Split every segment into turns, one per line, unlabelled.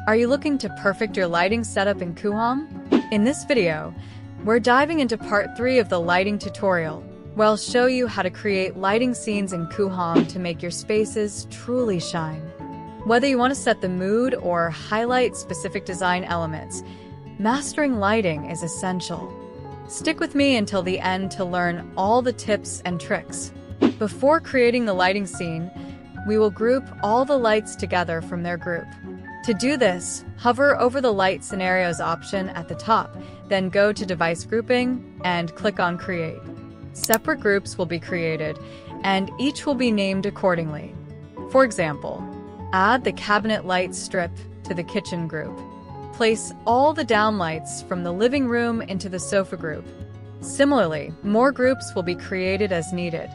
Are you looking to perfect your lighting setup in Coohom? In this video, we're diving into part 3 of the lighting tutorial, where I'll show you how to create lighting scenes in Coohom to make your spaces truly shine. Whether you want to set the mood or highlight specific design elements, mastering lighting is essential. Stick with me until the end to learn all the tips and tricks. Before creating the lighting scene, we will group all the lights together from their group. To do this, hover over the Light Scenarios option at the top, then go to Device Grouping and click on Create. Separate groups will be created, and each will be named accordingly. For example, add the cabinet light strip to the kitchen group. Place all the downlights from the living room into the sofa group. Similarly, more groups will be created as needed.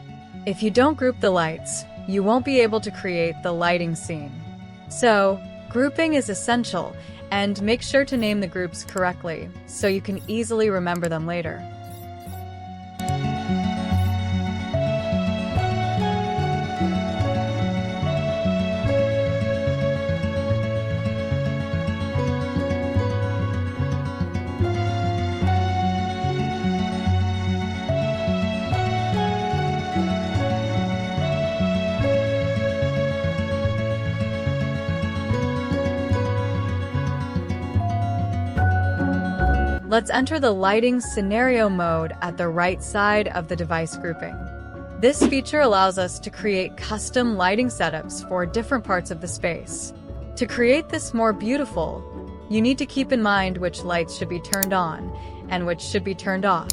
If you don't group the lights, you won't be able to create the lighting scene. So, grouping is essential, and make sure to name the groups correctly so you can easily remember them later. Let's enter the lighting scenario mode at the right side of the device grouping. This feature allows us to create custom lighting setups for different parts of the space. To create this more beautiful, you need to keep in mind which lights should be turned on and which should be turned off.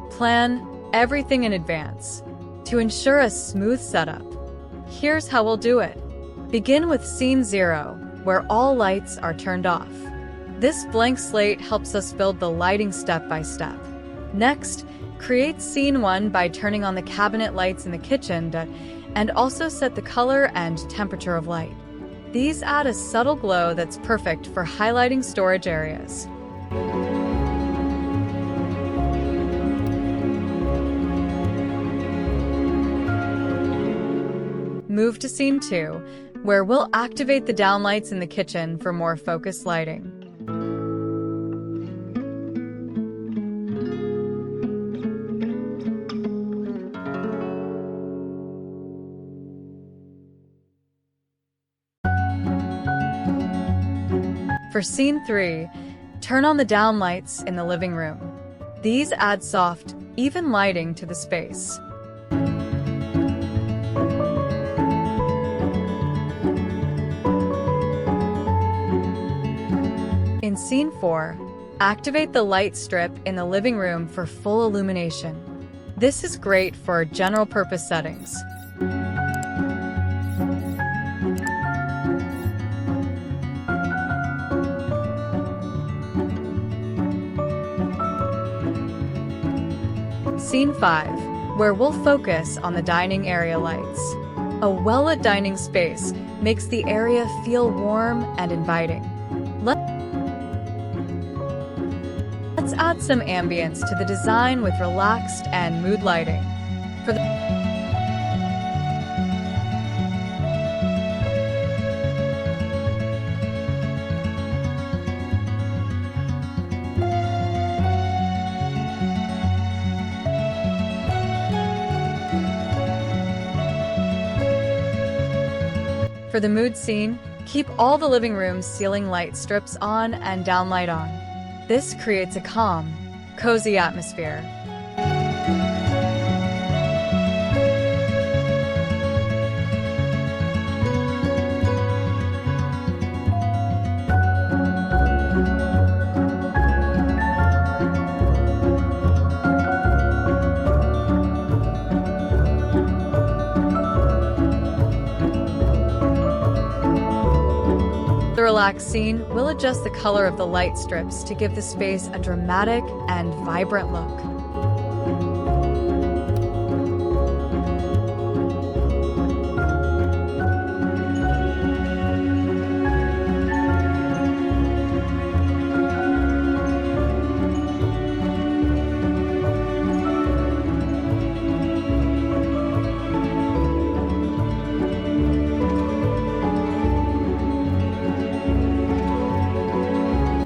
Plan everything in advance to ensure a smooth setup. Here's how we'll do it. Begin with Scene 0, where all lights are turned off. This blank slate helps us build the lighting step by step. Next, create Scene 1 by turning on the cabinet lights in the kitchen and also set the color and temperature of light. These add a subtle glow that's perfect for highlighting storage areas. Move to Scene 2, where we'll activate the downlights in the kitchen for more focused lighting. For Scene 3, turn on the downlights in the living room. These add soft, even lighting to the space. In Scene 4, activate the light strip in the living room for full illumination. This is great for general-purpose settings. Scene 5, where we'll focus on the dining area lights. A well-lit dining space makes the area feel warm and inviting. Let's add some ambience to the design with relaxed and mood lighting. For the mood scene, keep all the living room's ceiling light strips on and downlight on. This creates a calm, cozy atmosphere. The relaxed scene will adjust the color of the light strips to give the space a dramatic and vibrant look.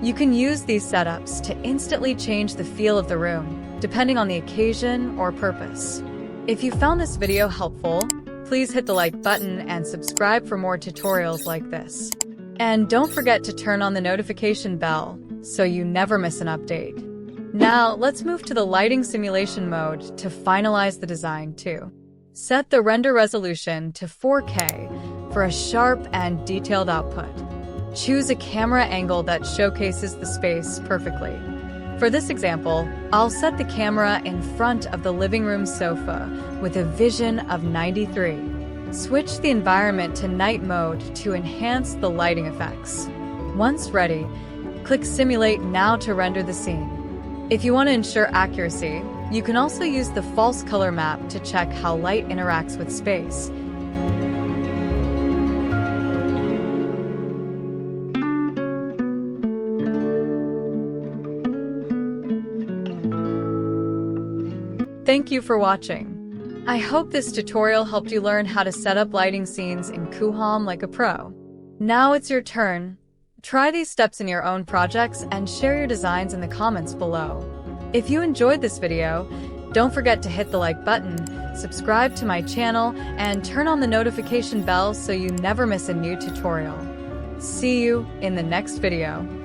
You can use these setups to instantly change the feel of the room, depending on the occasion or purpose. If you found this video helpful, please hit the like button and subscribe for more tutorials like this. And don't forget to turn on the notification bell so you never miss an update. Now, let's move to the lighting simulation mode to finalize the design too. Set the render resolution to 4K for a sharp and detailed output. Choose a camera angle that showcases the space perfectly. For this example, I'll set the camera in front of the living room sofa with a vision of 93. Switch the environment to night mode to enhance the lighting effects. Once ready, click Simulate Now to render the scene. If you want to ensure accuracy, you can also use the false color map to check how light interacts with space. Thank you for watching. I hope this tutorial helped you learn how to set up lighting scenes in Coohom like a pro. Now it's your turn. Try these steps in your own projects and share your designs in the comments below. If you enjoyed this video, don't forget to hit the like button, subscribe to my channel, and turn on the notification bell so you never miss a new tutorial. See you in the next video.